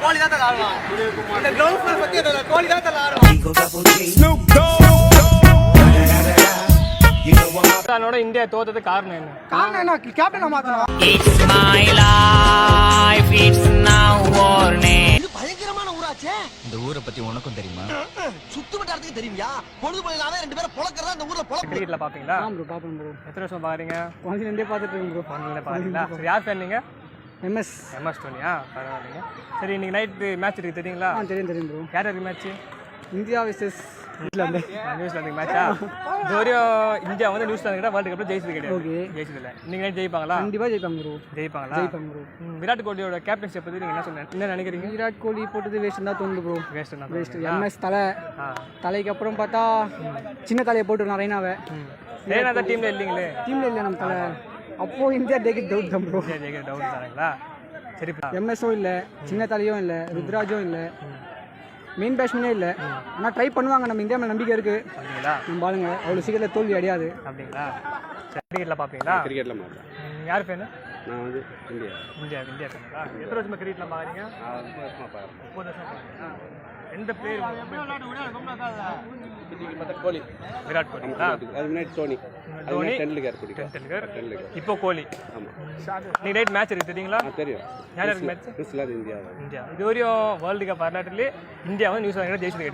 கோலி தான் ஆடுவான். இந்த கிரவுண்ட் பத்தி கோலி தான் ஆடுவான். இந்தியா தோத்தது காரணம் என்ன? காரணம் என்ன? கேப்டன் மாத்தணும். It's my life, it's now or never. இது பயங்கரமான ஊராச்சே. இந்த ஊரை பத்தி உனக்கும் தெரியுமா? சுத்து வட்டாரத்துக்கு தெரியுமா? பொழுது போயிலாவே ரெண்டு பேரும் பொளக்கறதா இந்த ஊர்ல பொளக்க. கிரிக்கெட்ல பாப்பீங்களா? ப்ரோ பாப்பேன் ப்ரோ. எத்தனை வருஷம் பாக்குறீங்க? குழந்தையிலேருந்தே பார்த்துட்டு இருக்கேன் ப்ரோ. குழந்தையில பாக்குறீங்களா? சரி, யார் ஃபேன் நீங்க? MS டோனியா? பரவாயில்லைங்க. சரி, இன்னைக்கு நைட்டு மேட்ச் இருக்கு தெரியுங்களா? தெரியும் ப்ரோ. யார் இருக்கு match? India vs New Zealand. New Zealand மேட்சா? இதுவரையும் இந்தியா வந்து நியூசிலாந்து கிட்ட வேர்ல்டு கப்ல ஜெயிச்சது கிடையாது. ஓகே. ஜெயிச்சது இல்லை. இன்னைக்கு நைட் ஜெயிப்பாங்களா? கண்டிப்பா ஜெயிப்பாங்க ப்ரோ. ஜெயிப்பாங்களா? ப்ரோ. விராட் கோலியோட கேப்டன்ஷிப் பத்தி நீங்க என்ன நினைக்கிறீங்க? விராட் கோலி போட்டது வேஸ்ட் தான் தோணுது ப்ரோ. வேஸ்ட் தான். வேஸ்ட். MS தலைக்கு அப்புறம் பார்த்தா சின்ன தலையை போட்டுருக்கான் ரெய்னாவை. ரெய்னா தான் டீம்ல இல்லீங்களே. டீம்ல இல்ல நம்ம தலை. அப்போ இந்தியா டேக் டவுட் தான் ப்ரோ. இந்தியா ஜெயிக்க டவுட் தானங்களா? சரி. MSO இல்ல, சின்ன தலையும் இல்ல, ருத்ராஜும் இல்ல, மெயின் பேட்ஸ்மேனே இல்லை. ஆனால் ட்ரை பண்ணுவாங்க. நம்ம இந்தியா மேலே நம்பிக்கை இருக்குது. அப்படிங்களா? நம்ம ஆளுங்க அவ்வளோ சீக்கிரத்தில் தோல்வி அடையாது. அப்படிங்களா? சரி, கிரிக்கெட்டில் பார்ப்பீங்களா? கிரிக்கெட்டில் மாட்டேன். யார் ஃபேனு? நான் வந்து இந்தியா ஃபேனுங்களா? எத்தனை வருஷமாக கிரிக்கெட்டில் பார்க்குறீங்க? 30 வருஷமாக பார்க்குறேன். 30 வருஷம் பார்க்குறீங்களா? எந்த பிளேயர்? கோலி. விராட் கோலிங்களா? அது முன்னாடி தோனி. தோனி. டெண்டுல்கர். இப்போ கோலி. ஆமாம். நீ நைட் மேட்ச் இருக்கு தெரியுங்களா? தெரியும். யார் இருக்கு மேட்ச்? New Zealand India. இது வரையும் வேர்ல்டு கப் வரலாற்றுலேயே இந்தியா வந்து நியூசிலாந்து ஜெயிச்சது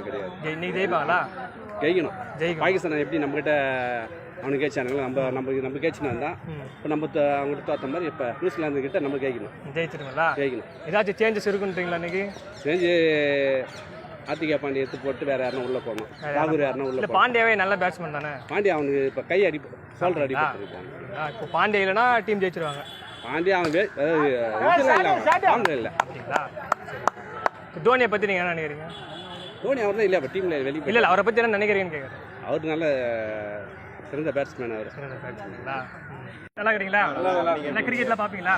கிடையாது. இன்னைக்கு ஜெயிப்பாங்களா? ஜெயிக்கணும். பாகிஸ்தான் எப்படி நம்மகிட்ட அவனுக்கு கேட்சானுங்களா? நம்ம கேட்சினா தான் இப்போ நம்ம அவங்ககிட்ட தோற்ற மாதிரி இப்போ நியூசிலாந்து கிட்ட நம்ம கேட்கணும். ஜெயிச்சிருங்களா? ஜெயிக்கணும். ஏதாச்சும் சேஞ்சஸ் இருக்குன்றீங்களா இன்னைக்கு? செஞ்சு ஆர்த்திகா பாண்டிய எடுத்து போட்டு வேற யாரும் உள்ள போகணும். ராகுல் யாருன்னா உள்ள. பாண்டியாவே நல்ல பேட்ஸ்மேன் தானே? பாண்டியா அவனுக்கு இப்போ கை அடி சோல்டர் அடிப்பட்டிருக்காங்க. இப்போ பாண்டியா இல்லைன்னா டீம் ஜெயிச்சிருவாங்க. பாண்டியா அவன் இல்லை. அப்படிங்களா? தோனியை பற்றி நீங்கள் என்ன நினைக்கிறீங்க? தோனி அவர் தான் இல்லை இப்போ டீமில் வெளியே. இல்லை, அவரை பற்றி என்ன நினைக்கிறீங்கன்னு கேட்குறேன். அவர் நல்ல சிறந்த பேட்ஸ்மேன். அவர் சிறந்த பேட்ஸ்மேனுங்களா? நல்லா இருக்கிறீங்களா? என்ன கிரிக்கெட்டில் பார்ப்பீங்களா?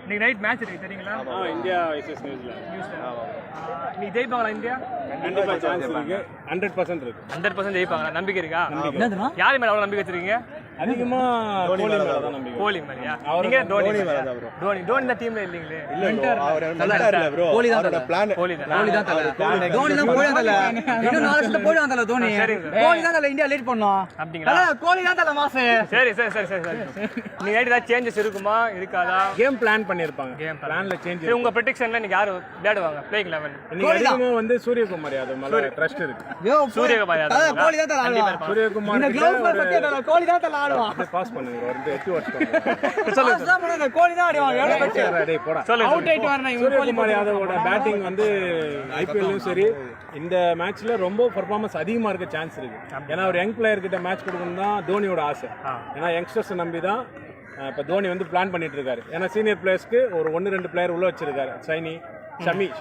இன்னைக்கு நைட் மேட்ச் இருக்கு தெரியுங்களா? India vs New Zealand. நீ ஜெயிப்பாங்களா இந்தியா? கண்டிப்பா சான்ஸ் இருக்கு. 100% இருக்கு. 100% ஜெயிப்பாங்களா? நம்பிக்கை இருக்கா? யார் மேல அவ்வளவு நம்பிக்கை வச்சிருக்கீங்க? அதிகமா கோலி மேல தான் நம்பிக்கை. கோலி மேலயா? நீங்க தோனி மேல தான் ப்ரோ. தோனி இந்த டீம்ல இல்லீங்களே. அவர் மென்டர் இல்ல ப்ரோ. கோலி தான் பிளான். கோலி தான் தல. தோனி தான் போய் தல. இன்னும் 4 வருஷத்துல போய் தல தோனி. கோலி தான் தல இந்தியா லீட் பண்ணோம். அப்படிங்களா? கோலி தான் தல மாஸ். சரி. நீ நைட் ஏதாவது சேஞ்சஸ் இருக்குமா இருக்காதா? கேம் பிளான் பண்ணிருப்பாங்க. கேம் பிளான்ல சேஞ்ச். உங்க பிரெடிக்ஷன்ல நீங்க யார் விளையாடுவாங்க பிளேயிங் 11? இன்னைக்கு அதிகமா வந்து சூரியகுமார் யாதவ் மேல ட்ரஸ்ட் இருக்கு. சூரியகுமார் யாதவ். கோலி தான் தல ஆடுவான். சூரியகுமார் இந்த கிளவுஸ் பத்தி கோலி தான் தல ஆடுவான். பாஸ் பண்ணுங்க. ஒரு 8 வருஷம். சொல்லுங்க. கோலி தான் ஆடுவான். எவ்வளவு கட்சி டேய் போடா. அவுட் ஆயிட்டு வரணும். சூரியகுமார் யாதவோட பேட்டிங் வந்து ஐபிஎல்லும் சரி இந்த மேட்ச்ல ரொம்ப பெர்ஃபார்மன்ஸ் அதிகமா இருக்க சான்ஸ் இருக்கு. ஏன்னா ஒரு யங் பிளேயர் கிட்ட மேட்ச் கொடுக்கணும் தான் தோனியோட ஆசை. ஏன்னா யங்ஸ்டர்ஸ் நம்பி தான் இப்போ தோனி வந்து பிளான் பண்ணிட்டு இருக்காரு. ஏன்னா சீனியர் பிளேயர்ஸ்க்கு ஒரு 1-2 பிளேயர் உள்ள வச்சிருக்காரு.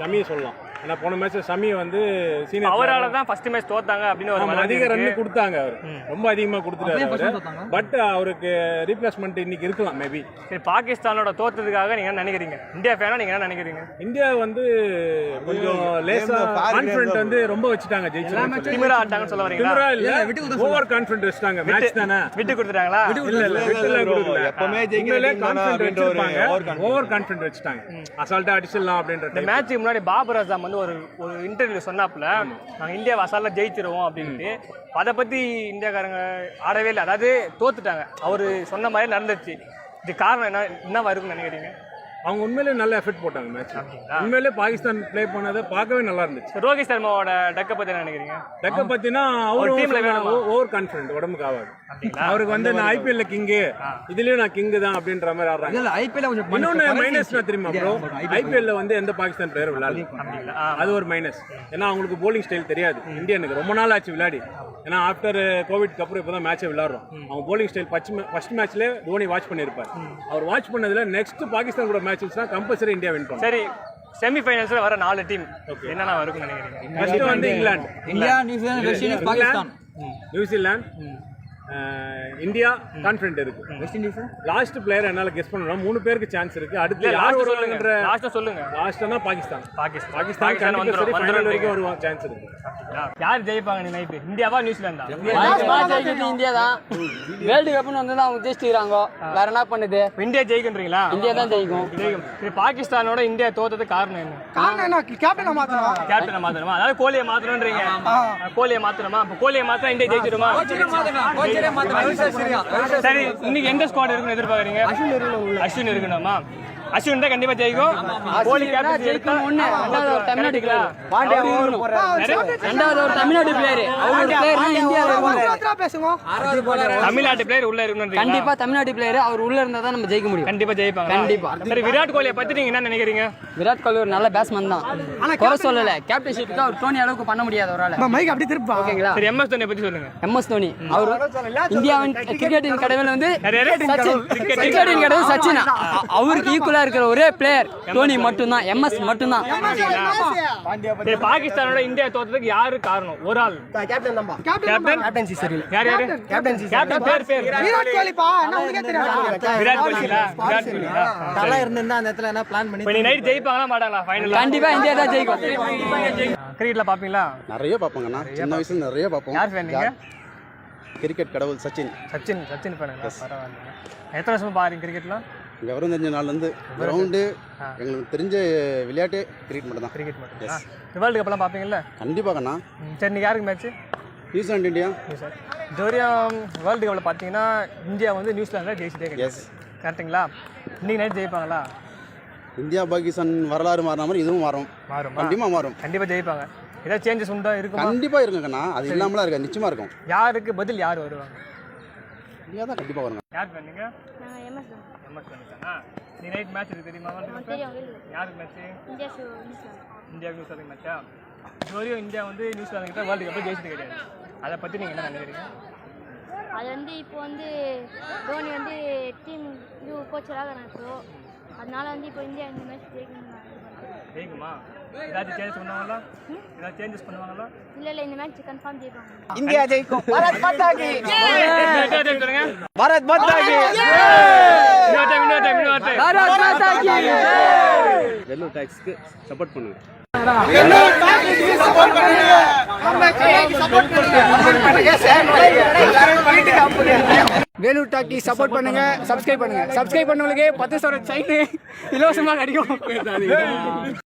ஷமி சொல்லலாம். ஏன்னா போன மேட்ச் ஷமி வந்து சீனியர் அவரால தான் ஃபர்ஸ்ட் மேட்ச் தோத்தாங்க அப்படின்னு ஒரு அதிக ரன் கொடுத்தாங்க. அவர் ரொம்ப அதிகமா கொடுத்துட்டாரு. பட் அவருக்கு ரீப்ளேஸ்மெண்ட் இன்னைக்கு இருக்கலாம் மேபி. சரி, பாகிஸ்தானோட தோத்ததுக்காக நீங்க என்ன நினைக்கிறீங்க? இந்தியா ஃபேனா நீங்க என்ன நினைக்கிறீங்க? இந்தியா வந்து கொஞ்சம் லேசா கான்ஃபிடன்ட் வந்து ரொம்ப வச்சிட்டாங்க. ஜெயிச்சாங்க. திமிரா ஆட்டாங்கன்னு சொல்ல வரீங்களா? திமிரா இல்ல, ஓவர் கான்ஃபிடன்ட் வச்சிட்டாங்க. மேட்ச் தானே விட்டு கொடுத்துட்டாங்களா? இல்ல விட்டுலாம் கொடுக்கல. எப்பவுமே ஜெயிக்கணும் கான்ஃபிடன்ட் வச்சிருப்பாங்க. ஓவர் கான்ஃபிடன்ட் வச்சிட்டாங்க. அசால்ட்டா அடிச்சிடலாம் அப்படின்ற இந்த மேட்ச் முன்னாடி பாபர் அசாம் வந்து ஒரு இன்டர்வியூ சொன்னாப்ல நாங்க இந்தியா அசால்ட்டா ஜெயிச்சிருவோம் அப்படின்ட்டு. அதை பத்தி இந்தியாக்காரங்க ஆடவே இல்லை. அதாவது தோத்துட்டாங்க. அவரு சொன்ன மாதிரி நடந்துச்சு. இது காரணம் என்னவா இருக்குன்னு நினைக்கிறீங்க? அவங்க உண்மையிலேயே நல்ல எஃபெக்ட் போட்டாங்க மேட்ச். உண்மையிலேயே பாகிஸ்தான் ப்ளே பண்ணதை பார்க்கவே நல்லா இருந்துச்சு. ரோஹித் சர்மாவோட டக்க பத்தி என்ன நினைக்கிறீங்க? டக்க பத்தினா அவர் டீம்ல ஓவர் கான்ஃபிடன்ட் உடம்புக்கு ஆகாது. அவருக்கு வந்து நான் ஐபிஎல்ல கிங்கு, இதுலயும் நான் கிங்கு தான் அப்படின்ற மாதிரி ஆடுறாங்க. இன்னொன்னு மைனஸ் தெரியுமா ப்ரோ? ஐபிஎல்ல வந்து எந்த பாகிஸ்தான் பிளேயர் விளையாடல. அது ஒரு மைனஸ். ஏன்னா அவங்களுக்கு போலிங் ஸ்டைல் தெரியாது. இந்தியனுக்கு ரொம்ப நாள் ஆச்சு விளையாடி. ஏன்னா ஆஃப்டர் கோவிட்க்கு அப்புறம் இப்போதான் மேட்சை விளையாடுறோம். அவங்க போலிங் ஸ்டைல் ஃபர்ஸ்ட் மேட்ச்ல தோனி வாட்ச் பண்ணியிருப்பார். அவர் வாட்ச் பண்ணதுல நெக்ஸ்ட் பாகிஸ்தான் கூட மேட்சஸ்னா கம்பல்சரி இந்தியா வின் பண்ணும். சரி, செமிஃபைனல்ஸ்ல வர 4 டீம் என்னென்ன இருக்குன்னு நினைக்கிறீங்க? ஃபர்ஸ்ட் வந்து England, India, New Zealand, west Indies, Pakistan. New Zealand, India confident இருக்கு. வெஸ்ட் இண்டீஸ் லாஸ்ட் பிளேயர் என்னால கெஸ் பண்ணலாம். 3 பேருக்கு சான்ஸ் இருக்கு. அடுத்து யார் லாஸ்ட் வருவாங்கன்ற சொல்லுங்க லாஸ்ட்னா பாகிஸ்தான் பாகிஸ்தான் கண்டிப்பா சரி, வந்துரும் ஃபைனல் வரைக்கும் வருவாங்க, சான்ஸ் இருக்கு. யார் ஜெயிப்பாங்க நீ நைட்டு? இந்தியாவா நியூசிலாண்டா? இந்தியா தான் வேர்ல்டு கப்னு வந்து அவங்க ஜெயிச்சிருக்காங்க. வேற என்ன பண்ணுது? இந்தியா ஜெயிக்குன்றீங்களா? இந்தியா தான் ஜெயிக்கும். ஜெயிக்கும். சரி, பாகிஸ்தானோட இந்தியா தோத்தது காரணம் என்ன? கேப்டனை மாத்தணும். கேப்டனை மாத்தணுமா? அதாவது கோலியை மாத்தணும்ன்றீங்க. கோலியை மாத்தணுமா? அப்ப கோலியை மாத்தா இந்தியா ஜெயிச்சிருமா? சரி, இன்னைக்கு எந்த ஸ்குவாட் இருக்குன்னு எதிர்பார்க்கறீங்க? அஸ்வின் இருக்கணுமா? அஸ்வின் தான் கண்டிப்பா ஜெயிக்கும். கோலி கேப்டன் ஜெயிக்கும். ரெண்டாவது ஒரு தமிழ்நாடு பிளேயர் ரெண்டாவது ஒரு தமிழ்நாடு பிளேயர் அவர் பிளேயர்னா இந்தியால தமிழ்நாட்டு பிளேயர் உள்ள இருக்கணும். கண்டிப்பா தமிழ்நாடு பிளேயர் அவர் உள்ள இருந்தா தான் நம்ம ஜெயிக்க முடியும். கண்டிப்பா ஜெயிப்பாங்க. கண்டிப்பா. சரி, விராட் கோலியை பத்தி நீங்க என்ன நினைக்கிறீங்க? விராட் கோலி ஒரு நல்ல பேட்ஸ்மேன் தான், குறை சொல்லல. கேப்டன்ஷிப் தான் அவர் தோனி அளவுக்கு பண்ண முடியாது அவரால. ஓகேங்களா? சரி, எம்எஸ் தோனியை பத்தி சொல்லுங்க. எம்எஸ் தோனி அவர் இந்தியாவின் கிரிக்கெட்டின் கடவுள் வந்து சச்சின். கிரிக்கெட்டின் கடவுள் சச்சின். அவருக்கு ஈக்குவலா இருக்கிற ஒரே பிளேயர் தோனி மட்டும்தான், எம்எஸ் மட்டும்தான். சரி, பாகிஸ்தானோட இந்தியா தோத்ததுக்கு யாரு காரணம்? ஒரு ஆள் கேப்டன். கேப்டன்சி சரியில்லை. யார் யாரு? கேப்டன் பேர் விராட் கோலிப்பா, என்ன உனக்கே தெரியாதா? விராட் கோலிங்களா? விராட் கோலிங்களா? தலை இருந்தா அந்த இடத்துல என்ன பிளான் பண்ணி இப்ப நீ நைட் ஜெயிப்பாங்களா மாட்டாங்களா ஃபைனல்ல? கண்டிப்பா இந்தியா தான் ஜெயிக்கும். கிரிக்கெட்ல பாப்பீங்களா? நிறைய பார்ப்போங்கண்ணா, சின்ன வயசுல நிறைய பார்ப்போம். யார் ஃபேன் நீங்க? கிரிக்கெட் கடவுள் சச்சின். சச்சின் ஃபேனுங்களா? பரவாயில்ல. எத்தனை வருஷமா பாருங்க கிரிக்கெட்லாம்? விவரம் தெரிஞ்ச நாள்லேருந்து கிரவுண்டு எங்களுக்கு தெரிஞ்ச விளையாட்டு கிரிக்கெட் மட்டும் தான். கிரிக்கெட் மட்டும். வேர்ல்டு கப்லாம் பாப்பீங்கல்ல? கண்டிப்பாகண்ணா. சரி, நீங்க யாருக்கு மேட்ச்? New Zealand India. சார், இதுவரையும் வேர்ல்டு கப்பில் பார்த்தீங்கன்னா இந்தியா வந்து நியூசிலாண்டில் ஜெயிச்சுட்டே கிடையாது. கரெக்டுங்களா? இன்னைக்கு நைட் ஜெயிப்பாங்களா? இந்தியா பாகிஸ்தான் வரலாறு மாறின மாதிரி இதுவும் மாறும். கண்டிப்பாக மாறும். கண்டிப்பாக ஜெயிப்பாங்க. ஏதாவது சேஞ்சஸ் உண்டா? இருக்கும். கண்டிப்பாக இருக்குங்கண்ணா, அது இல்லாமலாம் இருக்கா, நிச்சயமாக இருக்கும். யாருக்கு பதில் யார் வருவாங்க? இந்தியா தான் கண்டிப்பாக வருங்க. யார் பண்ணீங்க? எம்எஸ் பண்ணிட்டானா? நீ நைட் மேட்ச் இருக்கு தெரியுமா? யாருக்கு மேட்ச்? இந்தியா நியூசிலாந்து மேட்சா? இதுவரையும் இந்தியா வந்து நியூசிலாந்து கிட்ட வேர்ல்டு கப்பில் ஜெயிச்சது கிடையாது. அதை பற்றி நீங்கள் என்ன நினைக்கிறீங்க? அது வந்து இப்போ வந்து தோனி வந்து டீம் இது கோச்சராக இப்போ அதனால வந்து இப்போ இந்தியா இந்த மேட்ச் ஜெயிக்குமா? ஏதாச்சும் சேஞ்சஸ் பண்ணுவாங்களா? ஏதாவது சேஞ்சஸ் பண்ணுவாங்களா? இல்லை இந்த மேட்ச் கன்ஃபார்ம் ஜெயிப்பாங்க. இந்தியா ஜெயிக்கும். பாரத் மாதா கி சொல்லுங்க. பாரத் மாதா கி பாரத் மாதா கி. வெள்ளூர் டாக்ஸ்க்கு சப்போர்ட் பண்ணுங்க. வேலூர் டாக்கி சப்போர்ட் பண்ணுங்க, சப்ஸ்கிரைப் பண்ணுங்க. சப்ஸ்கிரைப் பண்ணவங்களுக்கு 10,000 செயின் இலவசமாக கிடைக்கும்.